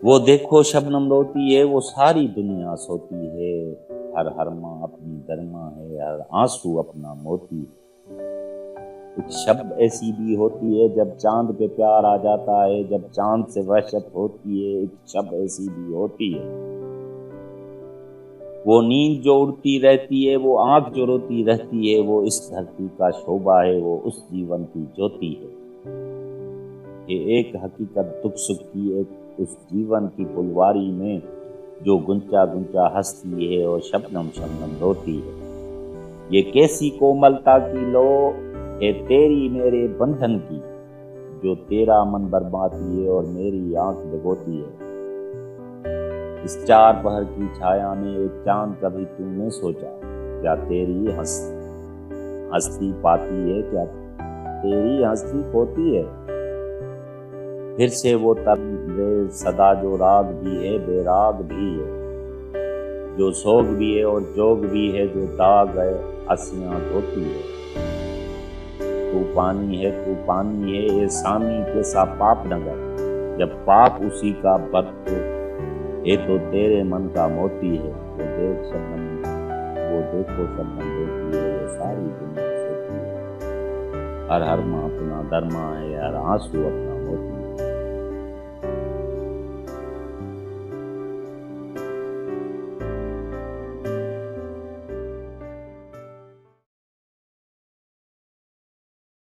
वो देखो शबनम रोती है, वो सारी दुनिया सोती है। हर हर माँ अपनी दरमा है, हर आंसू अपना मोती है। एक शब ऐसी भी होती है जब चांद पे प्यार आ जाता है, जब चांद से वहशत होती है। एक शब ऐसी भी होती है, वो नींद जो उड़ती रहती है, वो आंख जो रोती रहती है। वो इस धरती का शोभा है, वो उस जीवन की ज्योति है। ये एक हकीकत दुख सुख की, एक उस जीवन की फुलवारी में जो गुंचा गुंचा हंसती है और शबनम शबनम रोती है। ये कैसी कोमलता की लो है तेरी मेरे बंधन की, जो तेरा मन बरमाती है और मेरी आंख भिगोती है। इस चार पहर की छाया में एक चांद कभी तूने सोचा, क्या तेरी हस्ती पाती है, क्या तेरी हस्ती खोती है। फिर से वो तब सदा जो राग भी है बेराग भी है, जो सोग भी है और जोग भी है, जो दाग है हंसियां धोती है। तू पानी है, तू पानी है, ये सामी के सा पाप नगर, जब पाप उसी का भक्त ये तो तेरे मन का मोती है। वो देख शबनम, वो देखो शबनम रोती है, वो सारी दुनिया सोती है। हर हर माँ अपना दरमा है, हर आंसू अपना मोती है।